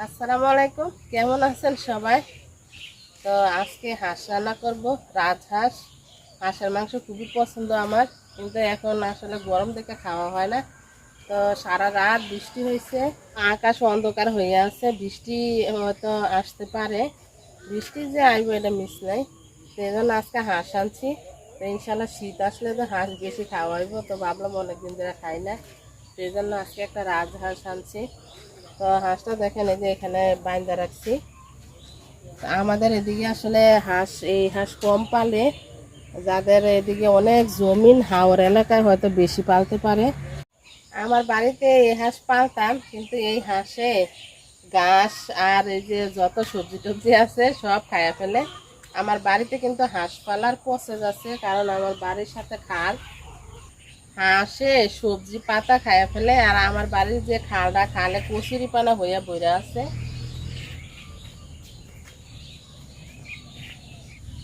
আসসালামু আলাইকুম, কেমন আছেন সবাই? তো আজকে হাঁস রান্না করব, রাজহাঁস। হাঁসের মাংস খুবই পছন্দ আমার, কিন্তু এখন আসলে গরম দেখে খাওয়া হয় না। তো সারা রাত বৃষ্টি হয়েছে, আকাশ অন্ধকার হয়ে আছে, বৃষ্টি হয়তো আসতে পারে। বৃষ্টি যে আসবে এটা মিস নাই। তো এই জন্য আজকে হাঁস আনছি। তো ইনশাল্লাহ শীত আসলে তো হাঁস বেশি খাওয়া হইব, তো ভাবলাম অনেকদিন ধরে খাই না, সেই জন্য আজকে একটা রাজহাঁস আনছি। তো হাঁসটা দেখেন, এই যে এখানে বাইন্দা রাখছি। আমাদের এদিকে আসলে এই হাঁস কম পালে, যাদের এদিকে অনেক জমিন হাওর এলাকায় হয়তো বেশি পালতে পারে। আমার বাড়িতে এই হাঁস পালতাম, কিন্তু এই হাঁসে ঘাস আর এই যে যত সবজি টবজি আছে সব খাইয়া ফেলে। আমার বাড়িতে কিন্তু হাঁস পালার প্রসেস আছে, কারণ আমার বাড়ির সাথে খাল। হাঁসে সবজি পাতা খাইয়া ফেলে, আর আমার বাড়ির যে খালটা, খালে কচুরি পানা হইয়া বইরা আছে।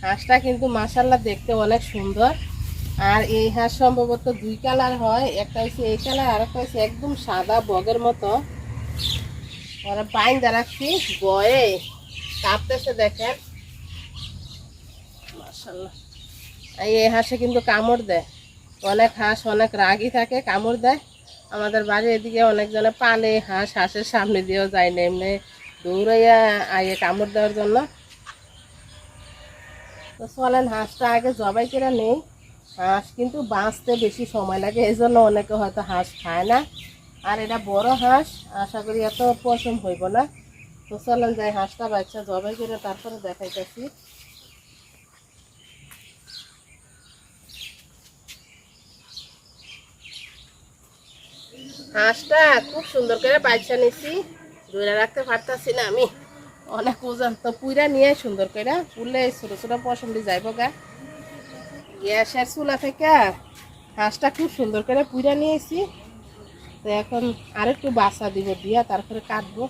হাঁসটা কিন্তু মাশাআল্লাহ দেখতে অনেক সুন্দর। আর এই হাঁস সম্ভবত দুই কালার হয়, একটা হচ্ছে এই কালার আর একটা হচ্ছে একদম সাদা বগের মতো। ওরা বাইন্দা রাখছি, বয়ে কাঁপতেছে দেখেন, মাশাআল্লাহ। এই হাঁসে কিন্তু কামড় দেয়, অনেক হাঁস অনেক রাগই থাকে, কামড় দেয়। আমাদের বাড়ির এদিকে অনেকজনে পালে হাঁস, হাঁসের সামনে দিয়েও যায় না, এমনি দৌড়াইয়া আইয়ে কামড় দেওয়ার জন্য। তো চলেন হাঁসটা আগে জবাই করে নেই। হাঁস কিন্তু বাঁচতে বেশি সময় লাগে, এই জন্য অনেকে হয়তো হাঁস খায় না। আর এটা বড় হাঁস, আশা করি এত পছন্দ হইব না। তো চলেন যাই হাঁসটা বাচ্চা জবাই করে তারপরে দেখাইতেছি। হাঁসটা খুব সুন্দর করে বাচ্চা নিছি, ধরে রাখতে পারতাছি না আমি, অনেক ওজন। তো পুইরা নিয়ে সুন্দর করে পুরলে ছোটো ছোটো পশমটি যাইব গা। গ্যাসের চুলা থেকে হাঁসটা খুব সুন্দর করে পুইরা নিয়েছি। তো এখন আরেকটু বাচ্চা দিব, দিয়া তারপরে কাটবো।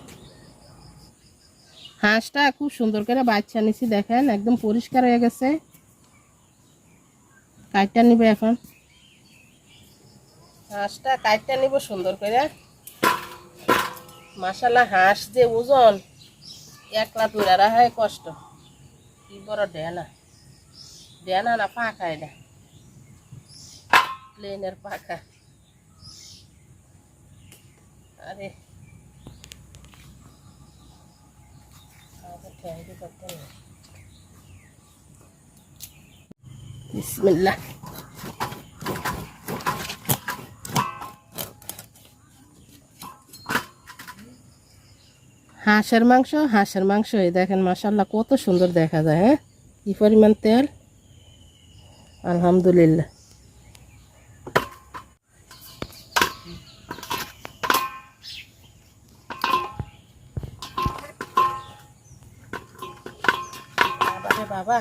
হাঁসটা খুব সুন্দর করে বাচ্চা নিছি, দেখেন একদম পরিষ্কার হয়ে গেছে। কাটটা নিবে এখন, হাঁসটা কাটটা নিব সুন্দর করে। মাশাআল্লাহ, হাঁস যে ওজন, একলা তুলে রাখা কষ্ট। কি বড় ডেনা, ডেনা না পাখা, এটা প্লেনের পাখা। আরে বিসমিল্লাহ। হাঁসের মাংস এই দেখেন, মাশাআল্লাহ কত সুন্দর দেখা যায়। হ্যাঁ, কি পরিমাণ তেল, আলহামদুলিল্লাহ। বাবা রে বাবা,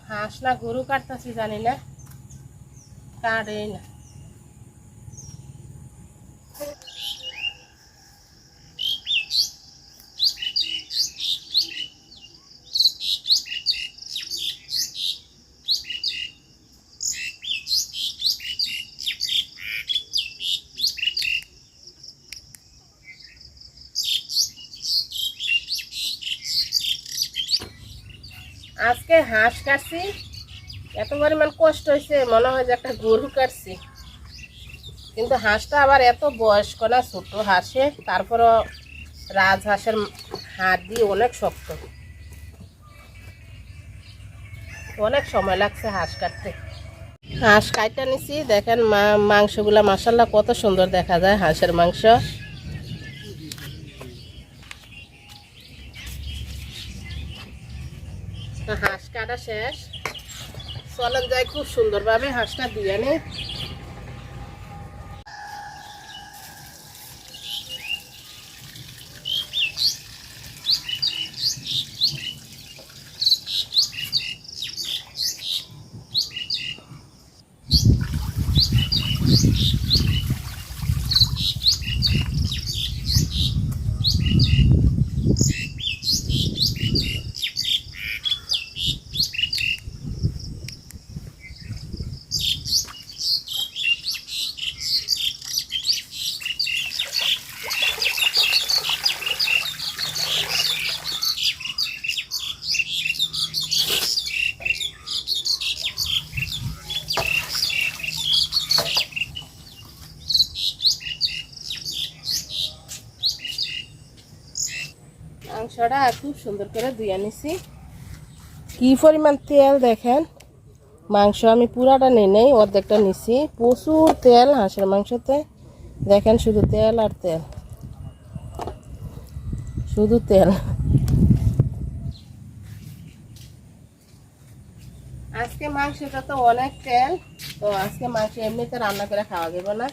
হাঁস না গরু কাটতেছি জানি না, কাটেই না। আজকে হাঁস কাটছি, এত পরিমাণ কষ্ট হয়েছে, মনে হয় যে একটা গরু কাটছি। কিন্তু হাঁসটা আবার এত বয়স্ক না, ছোট হাঁসে, তারপরও রাজহাঁসের হাড় দিয়ে অনেক শক্ত, অনেক সময় লাগছে হাঁস কাটতে। হাঁস কাটতে নিছি, দেখেন মাংসগুলা মাশাআল্লাহ কত সুন্দর দেখা যায়, হাঁসের মাংস। হাঁস কাটা শেষ, চলেন যাই খুব সুন্দরভাবে হাঁসটা দিয়ে নেই। মাংসটা খুব সুন্দর করে ধুয়ে নিছি। কি পরিমাণ তেল দেখেন, মাংস আমি পুরাটা নিই নেই, অর্ধেকটা নিছি। প্রচুর তেল হাঁসের মাংসতে, দেখেন শুধু তেল আর তেল, শুধু তেল। আজকে মাংসটা তো অনেক তেল, তো আজকে মাংস এমনিতে রান্না করে খাওয়া যাবে না,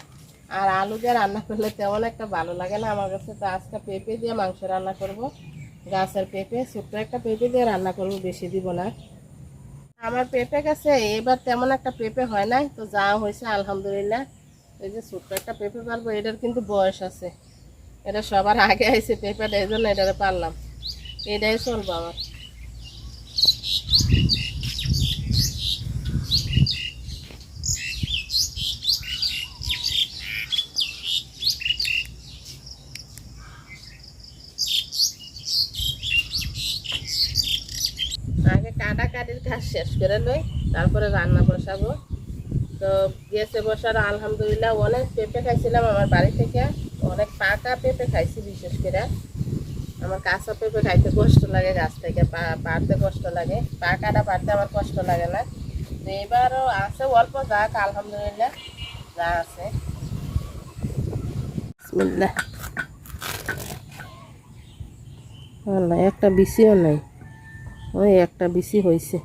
আর আলু দিয়ে রান্না করলে তেমন একটা ভালো লাগে না আমার কাছে। তো আজকে পেঁপে দিয়ে মাংস রান্না করব, গাছের পেঁপে, ছোট্ট একটা পেঁপে দিয়ে রান্না করব, বেশি দিব না। আমার পেঁপে গাছে এবার তেমন একটা পেঁপে হয় নাই, তো যা হয়েছে আলহামদুলিল্লাহ। এই যে ছোট্ট একটা পেঁপে পারবো, এটার কিন্তু বয়স আছে, এটা সবার আগে আইছে পেঁপেটা, এই জন্য এটারে পারলাম, এটাই চলবো আমার। আগে কাটাকাটির কাজ শেষ করে লই, তারপরে রান্না বসাবো। তো গ্যাসে বসার আলহামদুলিল্লাহ অনেক পেঁপে খাইছিলাম আমার বাড়ি থেকে, অনেক পাকা পেঁপে খাইছি। বিশেষ করে আমার কাঁচা পেঁপে খাইতে কষ্ট লাগে, গাছ থেকে পাড়তে কষ্ট লাগে, পাকাটা পাড়তে আমার কষ্ট লাগে না। তো এবারও আছে অল্প, যাক আলহামদুলিল্লাহ যা আছে। বিসমিল্লাহ। না একটা বিচিও নাই, ওই একটা বিচি হয়েছে।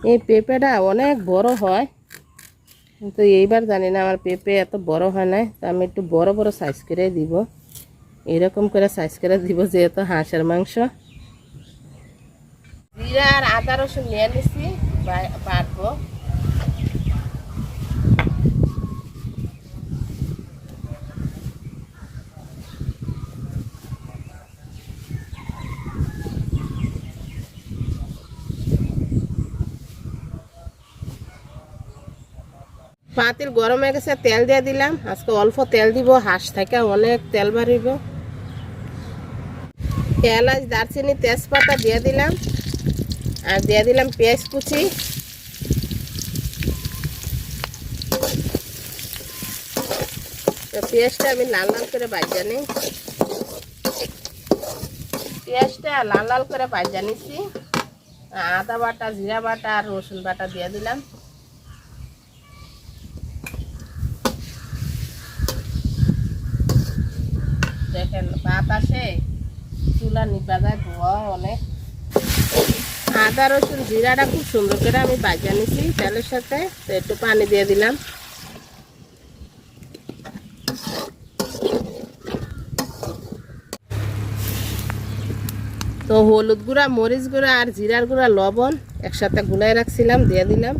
এই পেঁপেটা অনেক বড় হয়, কিন্তু এইবার জানি না আমার পেঁপে এত বড় হয় না, তো আমি একটু বড় বড় সাইজ করে দিব, এরকম করে সাইজ করে দিব, যেহেতু হাঁসের মাংস। জিরা আর আদা রসুন নিয়ে নিছি, বাটবো। পাতিল গরম হয়ে গেছে, তেল দিয়ে দিলাম। আজকে অল্প তেল দিব, হাঁস থেকে অনেক তেল বাড়িব। এলাচ, দারচিনি, তেজপাতা দিয়ে দিলাম, আর দিয়ে দিলাম পেঁয়াজ কুচি। তো পেঁয়াজটা আমি লাল লাল করে ভাজা নিই, পেঁয়াজটা লাল লাল করে ভাজা নিচ্ছি। আদা বাটা, জিরা বাটা আর রসুন বাটা দিয়ে দিলাম। দেখেন বাতাসে চুলা নিপা যায়, ধোয়া অনেক। আদা রসুন জিরাটা খুব সুন্দর করে আমি ভাজা নিচ্ছি তেলের সাথে। তো একটু পানি দিয়ে দিলাম। তো হলুদ গুঁড়া, মরিচ গুঁড়া আর জিরার গুঁড়া, লবণ একসাথে গুলাই রাখছিলাম, দিয়ে দিলাম।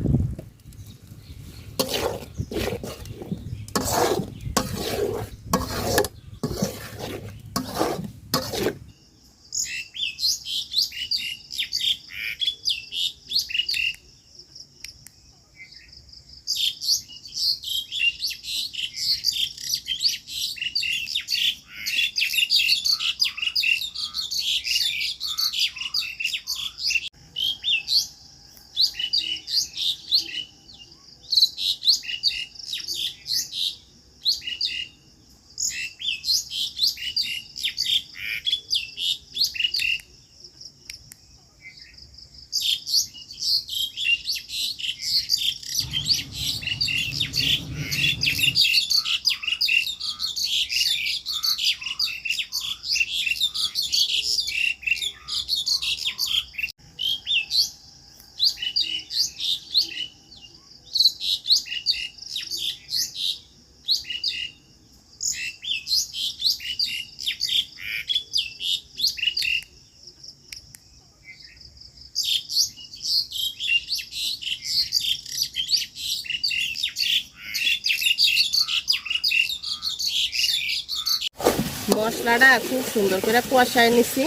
মশলাটা খুব সুন্দর করে কষায় নিছি,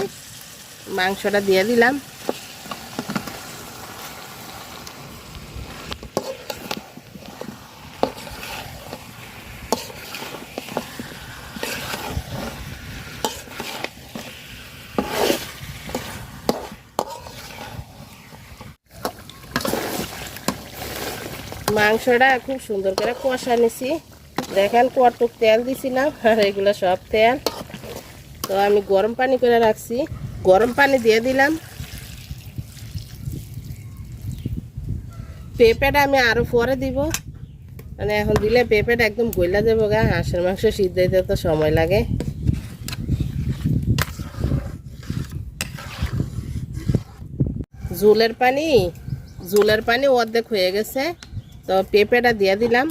মাংসটা দিয়ে দিলাম। মাংসটা খুব সুন্দর করে কষা নিছি। দেখেন কতটুক তেল দিছিলাম, আর এগুলো সব তেল। তো আমি গরম পানি করে রাখছি, গরম পানি দিয়ে দিলাম। পেঁপেটা আমি আরো পরে দিব, মানে এখন দিলে পেঁপেটা একদম গইলা যাবো গা। হাঁসের মাংস সিদ্ধ দিতে তো সময় লাগে। ঝোলের পানি অর্ধেক হয়ে গেছে, তো পেঁপেটা দিয়ে দিলাম।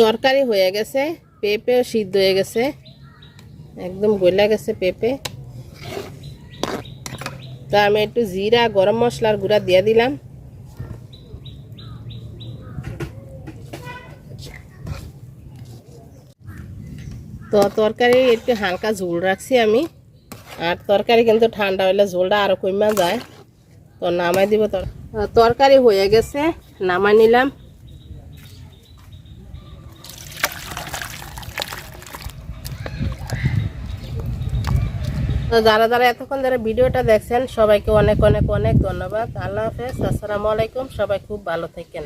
তরকারি হয়ে গেছে, পেঁপেও সিদ্ধ হয়ে গেছে, একদম গলে গেছে পেঁপে। তো আমি একটু জিরা গরম মশলার গুঁড়া দিয়ে দিলাম। তো তরকারি একটু হালকা ঝোল রাখছি আমি, আর তরকারি কিন্তু ঠান্ডা হলে ঝোলটা আরো কমে যায়। তো নামাই দিব। তরকারি হয়ে গেছে, নামাই নিলাম। তো যারা যারা এতক্ষণ ধরে ভিডিওটা দেখছেন সবাইকে অনেক অনেক অনেক ধন্যবাদ। আল্লাহ হাফেজ, আসসালামু আলাইকুম। সবাই খুব ভালো থাকেন।